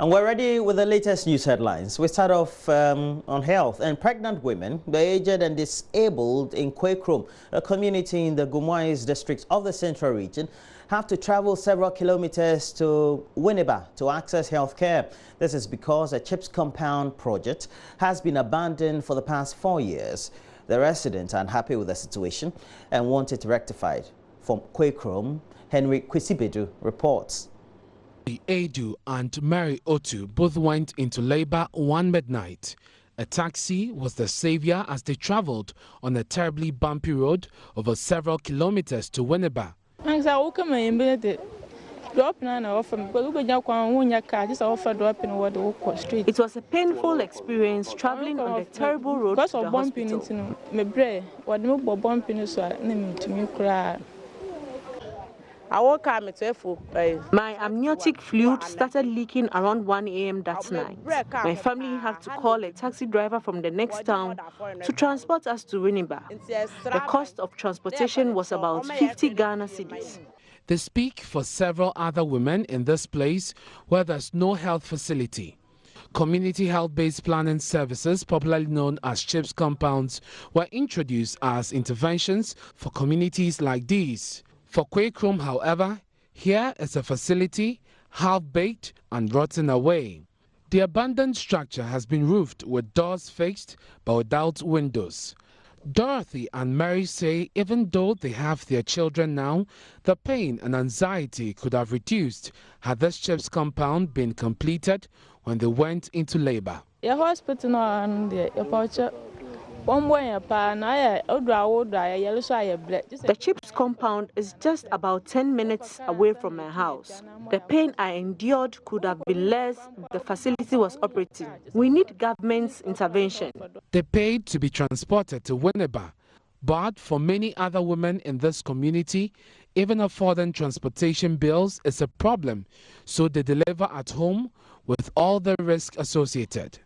And we're ready with the latest news headlines. We start off on health and pregnant women, the aged and disabled in Kwekrom, a community in the Gumwais district of the Central Region, have to travel several kilometers to Winneba to access health care. This is because a CHIPS compound project has been abandoned for the past 4 years. The residents are unhappy with the situation and want it rectified. From Kwekrom, Henry Kwesibedu reports. Edu and Mary Otu both went into labor one midnight. A taxi was the savior as they traveled on a terribly bumpy road over several kilometers to Winneba. It was a painful experience traveling on the terrible road to the hospital. My amniotic fluid started leaking around 1 a.m. that night. My family had to call a taxi driver from the next town to transport us to Winneba. The cost of transportation was about 50 Ghana cedis. They speak for several other women in this place where there's no health facility. Community health-based planning services, popularly known as CHIPS compounds, were introduced as interventions for communities like these. For Kwekrom, however, here is a facility half-baked and rotten away. The abandoned structure has been roofed with doors fixed but without windows. Dorothy and Mary say even though they have their children now, the pain and anxiety could have reduced had this CHIPS compound been completed when they went into labor. The CHIPS compound is just about 10 minutes away from my house. The pain I endured could have been less if the facility was operating. We need government's intervention. They paid to be transported to Winneba, but for many other women in this community, even affording transportation bills is a problem, so they deliver at home with all the risk associated.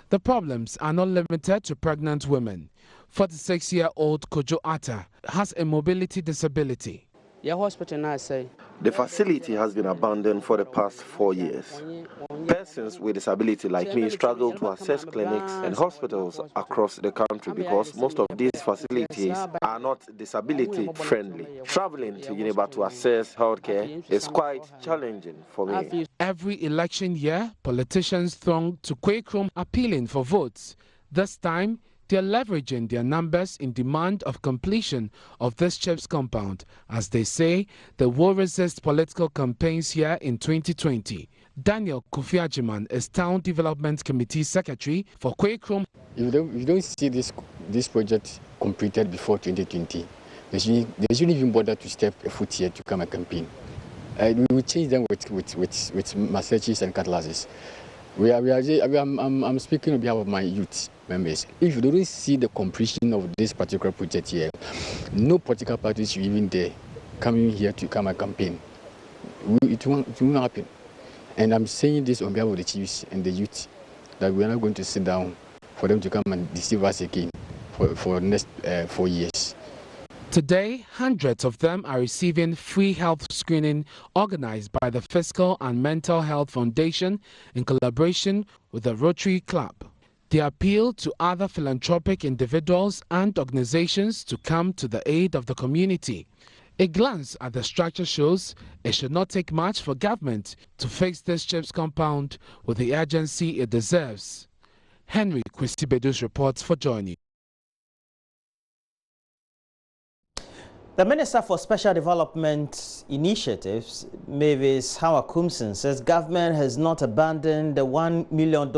The problems are not limited to pregnant women. 46-year-old Kojo Atta has a mobility disability. The facility has been abandoned for the past 4 years. Persons with disability like me struggle to access clinics and hospitals across the country because most of these facilities are not disability friendly. Traveling to Winneba to access healthcare is quite challenging for me. Every election year, politicians throng to Kwekrom appealing for votes. This time, they are leveraging their numbers in demand of completion of this CHIPS compound. As they say, they will resist political campaigns here in 2020. Daniel Kofiajiman is Town Development Committee Secretary for Kwekrom. If you don't see this project completed before 2020, they shouldn't even bother to step a foot here to come and campaign. We will change them with messages and cutlasses. I'm speaking on behalf of my youth members. If you don't see the completion of this particular project here, no political parties should even dare coming here to come and campaign. It won't happen. And I'm saying this on behalf of the chiefs and the youth, that we are not going to sit down for them to come and deceive us again for the next 4 years. Today, hundreds of them are receiving free health screening organized by the Physical and Mental Health Foundation in collaboration with the Rotary Club. They appeal to other philanthropic individuals and organizations to come to the aid of the community. A glance at the structure shows it should not take much for government to fix this CHIPS compound with the urgency it deserves. Henry Kwesibedu reports for JoyNews. The Minister for Special Development Initiatives, Mavis Hawakumson, says government has not abandoned the $1 million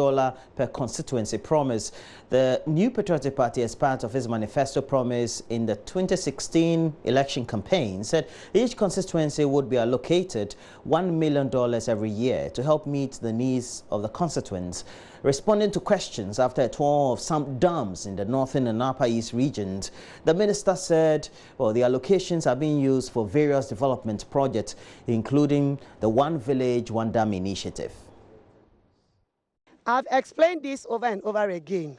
per constituency promise. The New Patriotic Party, as part of its manifesto promise in the 2016 election campaign, said each constituency would be allocated $1 million every year to help meet the needs of the constituents. Responding to questions after a tour of some dams in the northern and upper east regions, the minister said, well, the allocations are being used for various development projects, including the One Village, One Dam initiative. I've explained this over and over again,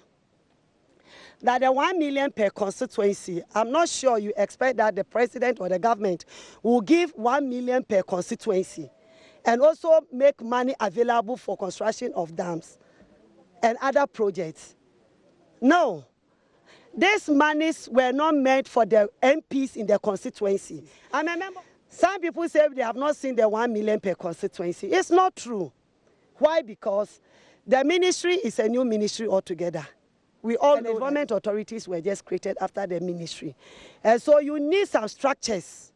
that the 1 million per constituency, I'm not sure you expect that the president or the government will give 1 million per constituency and also make money available for construction of dams and other projects. No, these monies were not meant for the MPs in the constituency. I remember some people say they have not seen the 1 million per constituency. It's not true. Why? Because the ministry is a new ministry altogether. We all know government authorities were just created after the ministry. And so you need some structures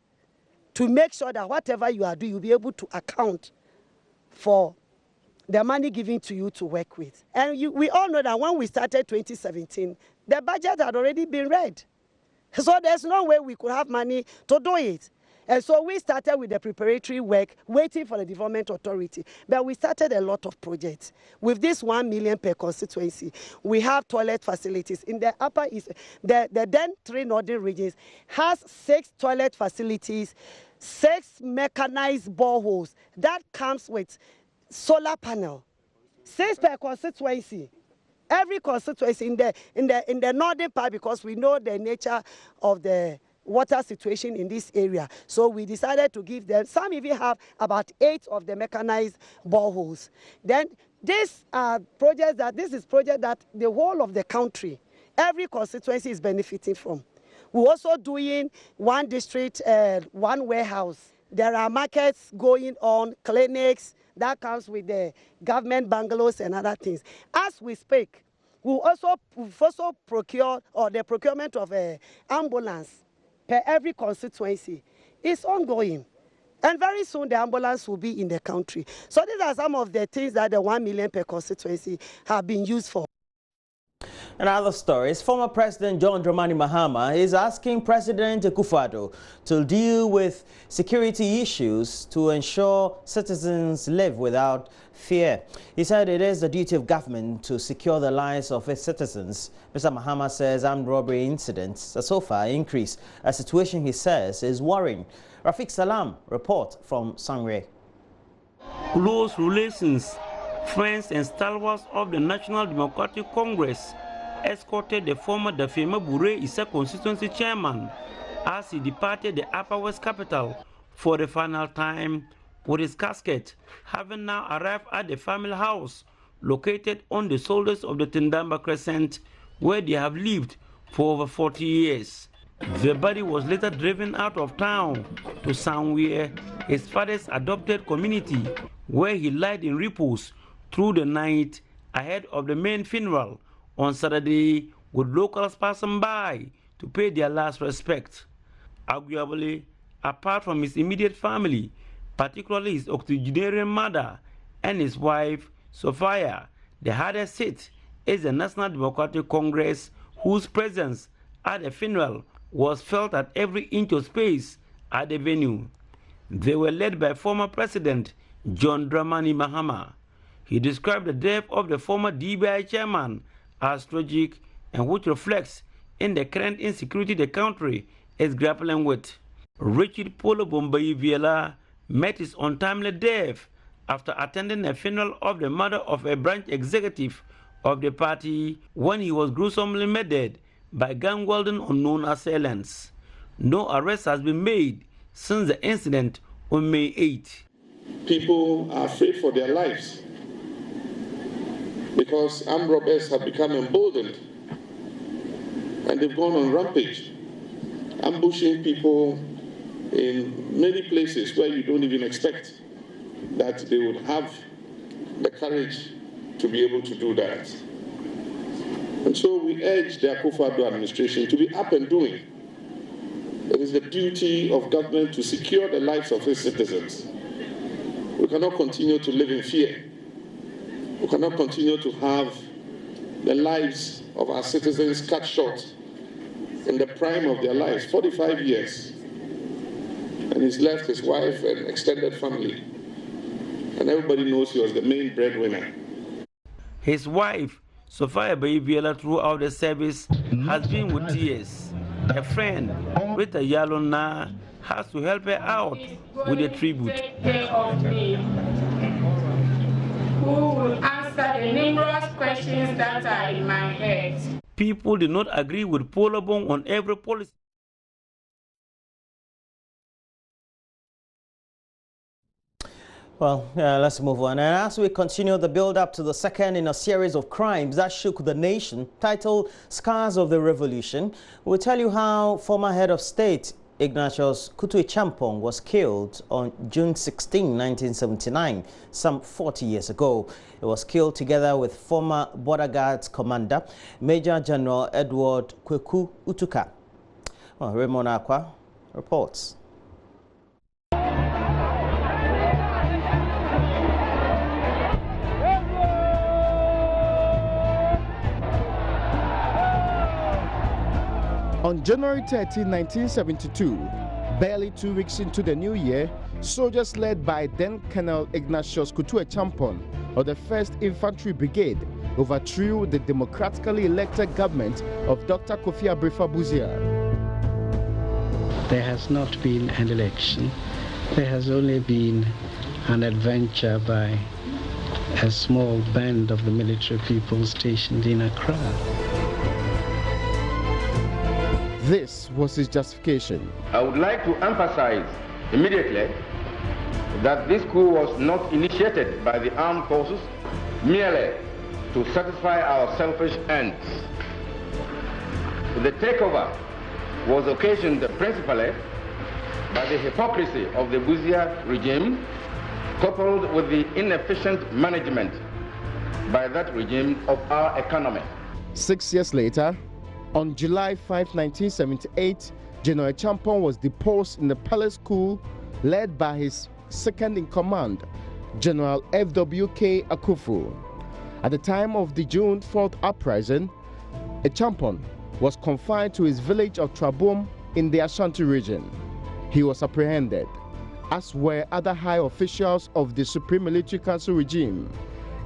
to make sure that whatever you are doing, you'll be able to account for the money given to you to work with. And we all know that when we started 2017, the budget had already been read. So there's no way we could have money to do it. And so we started with the preparatory work, waiting for the development authority. But we started a lot of projects. With this 1 million per constituency, we have toilet facilities. In the upper east, the then 3 northern regions has 6 toilet facilities, 6 mechanized boreholes. That comes with solar panel, 6 per constituency. Every constituency in the northern part, because we know the nature of the water situation in this area. So we decided to give them, some even have about 8 of the mechanized boreholes. Then this project that the whole of the country, every constituency is benefiting from. We're also doing 1 district, 1 warehouse. There are markets going on, clinics, that comes with the government bungalows and other things. As we speak, we've also procured, or the procurement of an ambulance per every constituency is ongoing. And very soon the ambulance will be in the country. So these are some of the things that the 1 million per constituency have been used for. And other stories, former President John Dramani Mahama is asking President Akufo-Addo to deal with security issues to ensure citizens live without fear. He said it is the duty of government to secure the lives of its citizens. Mr. Mahama says armed robbery incidents have so far increased, a situation he says is worrying. Rafiq Salam report from Sangre. Close relations, friends and stalwarts of the National Democratic Congress escorted the former Dafema Bure Issa constituency chairman as he departed the Upper West capital for the final time, with his casket having now arrived at the family house located on the shoulders of the Tindamba Crescent, where they have lived for over 40 years. The body was later driven out of town to somewhere, his father's adopted community, where he lied in repose through the night ahead of the main funeral on Saturday, with locals passing by to pay their last respect. Arguably, apart from his immediate family, particularly his octogenarian mother and his wife, Sophia, the hardest hit is the National Democratic Congress, whose presence at the funeral was felt at every inch of space at the venue. They were led by former President John Dramani Mahama. He described the death of the former DBI chairman as tragic, and which reflects in the current insecurity the country is grappling with. Richard Polo Bombayi Viela met his untimely death after attending a funeral of the mother of a branch executive of the party when he was gruesomely murdered by gang-wielding unknown assailants. No arrest has been made since the incident on May 8. People are afraid for their lives because armed robbers have become emboldened and they've gone on rampage, ambushing people in many places where you don't even expect that they would have the courage to be able to do that. And so we urge the Akufo-Addo administration to be up and doing. It is the duty of government to secure the lives of its citizens. We cannot continue to live in fear. We cannot continue to have the lives of our citizens cut short in the prime of their lives, 45 years. And he's left his wife and extended family. And everybody knows he was the main breadwinner. His wife, Sophia Bayibiela, throughout the service has been with tears. A friend, Rita Yalona, has to help her out with a tribute. Take care of me, who will answer the numerous questions that are in my head. People did not agree with Polobong on every policy. Well, let's move on. And as we continue the build-up to the second in a series of crimes that shook the nation, titled Scars of the Revolution, we'll tell you how former head of state Ignatius Kutu-Champong was killed on June 16, 1979, some 40 years ago. He was killed together with former Border Guards Commander, Major General Edward Kweku Utuka. Well, Raymond Akwa reports. On January 13, 1972, barely 2 weeks into the new year, soldiers led by then Colonel Ignatius Kutu-Champong of the 1st Infantry Brigade overthrew the democratically elected government of Dr. Kofi Abrefa-Busia. There has not been an election. There has only been an adventure by a small band of the military people stationed in Accra. This was his justification. I would like to emphasize immediately that this coup was not initiated by the armed forces merely to satisfy our selfish ends. The takeover was occasioned principally by the hypocrisy of the Busia regime, coupled with the inefficient management by that regime of our economy. 6 years later, on July 5, 1978, General Champong was deposed in the palace coup led by his second-in-command, General F.W.K. Akufu. At the time of the June 4th uprising, Champong was confined to his village of Trabom in the Ashanti region. He was apprehended, as were other high officials of the Supreme Military Council regime.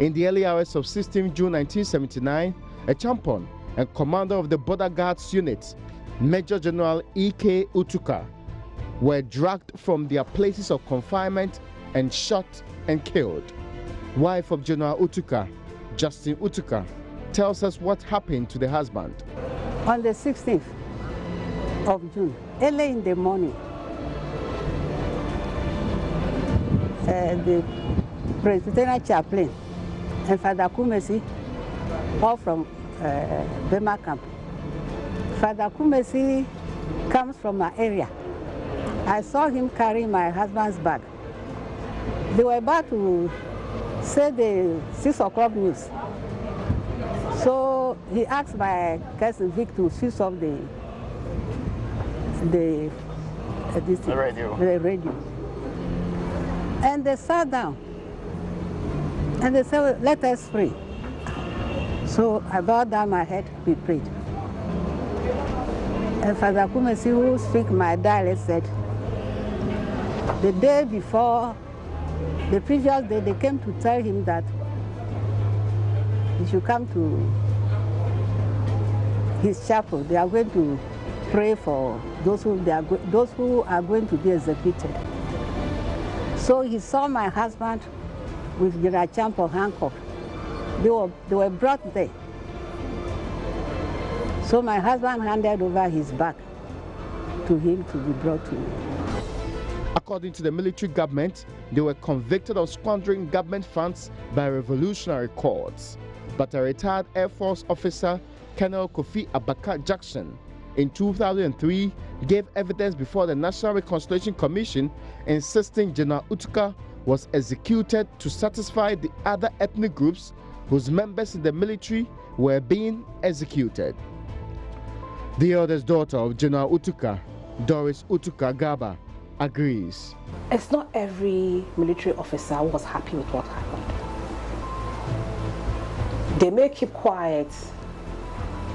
In the early hours of 16 June 1979, Champong and commander of the Border Guards unit, Major General E.K. Utuka, were dragged from their places of confinement and shot and killed. Wife of General Utuka, Justin Utuka, tells us what happened to the husband. On the 16th of June, early in the morning, the Presbyterian chaplain and Father Kumesi, all from Bema camp. Father Kumesi comes from my area. I saw him carrying my husband's bag. They were about to say the 6 o'clock news. So he asked my cousin Vic to switch off the radio. And they sat down and they said, let us pray. So I bowed down my head, we prayed. And Father Kumesi, who speaks my dialect, said, the day before, the previous day, they came to tell him that he should come to his chapel. They are going to pray for those who are going to be executed. So he saw my husband with General Champong handcuffed. They were brought there. So my husband handed over his bag to him to be brought to me. According to the military government, they were convicted of squandering government funds by revolutionary courts. But a retired Air Force officer, Colonel Kofi Abaka Jackson, in 2003 gave evidence before the National Reconciliation Commission insisting General Utuka was executed to satisfy the other ethnic groups whose members in the military were being executed. The eldest daughter of General Utuka, Doris Utuka Gaba, agrees. It's not every military officer who was happy with what happened. They may keep quiet,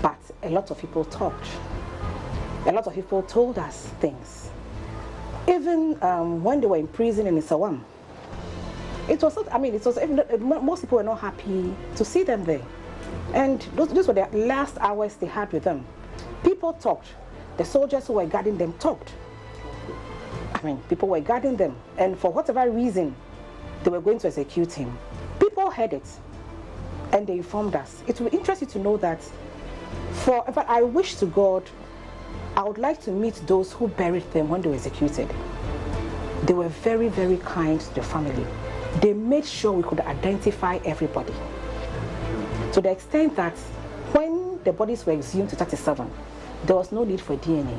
but a lot of people talked. A lot of people told us things. Even when they were in prison in Isawam, it was not, most people were not happy to see them there. And those were the last hours they had with them. People talked. The soldiers who were guarding them talked. People were guarding them. And for whatever reason, they were going to execute him. People heard it. And they informed us. It will interest you to know that, but I wish to God, I would like to meet those who buried them when they were executed. They were very, very kind to the family. they made sure we could identify everybody. To the extent that when the bodies were exhumed to 37, there was no need for DNA.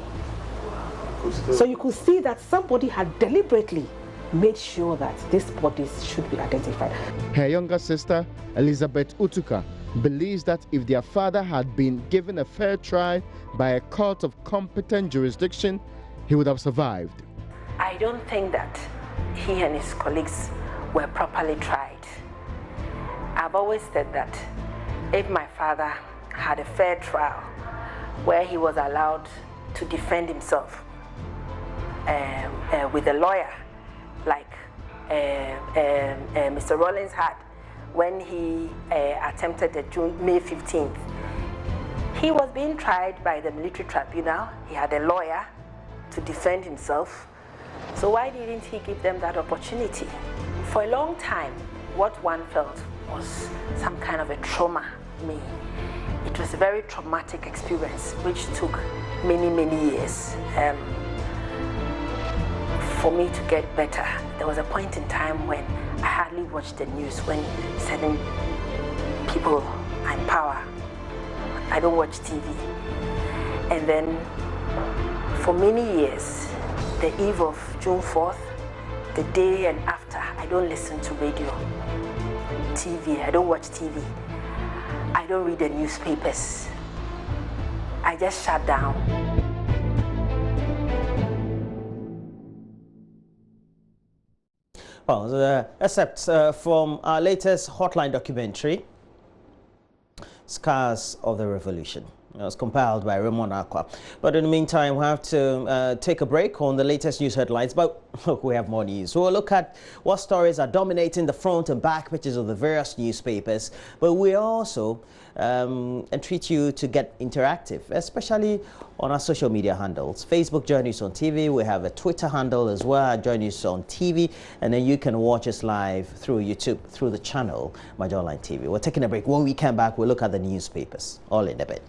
So you could see that somebody had deliberately made sure that these bodies should be identified. Her younger sister, Elizabeth Utuka, believes that if their father had been given a fair trial by a court of competent jurisdiction, he would have survived. I don't think that he and his colleagues were properly tried. I've always said that if my father had a fair trial where he was allowed to defend himself with a lawyer like Mr. Rollins had when he attempted the May 15th, he was being tried by the military tribunal. He had a lawyer to defend himself. So why didn't he give them that opportunity? For a long time, what one felt was some kind of a trauma. It was a very traumatic experience, which took many, many years for me to get better. There was a point in time when I hardly watched the news when certain people are in power. I don't watch TV. And then for many years, the eve of June 4th, the day and after, I don't listen to radio, TV, I don't watch TV. I don't read the newspapers. I just shut down. Well, except from our latest Hotline documentary, Scars of the Revolution. It was compiled by Raymond Aqua. But in the meantime, we have to take a break on the latest news headlines. But look, we have more news. We'll look at what stories are dominating the front and back pages of the various newspapers. But we also entreat you to get interactive, especially on our social media handles. Facebook, JoyNews on TV. We have a Twitter handle as well, JoyNews on TV. And then you can watch us live through YouTube, through the channel, Major Online TV. We're taking a break. When we come back, we'll look at the newspapers. All in a bit.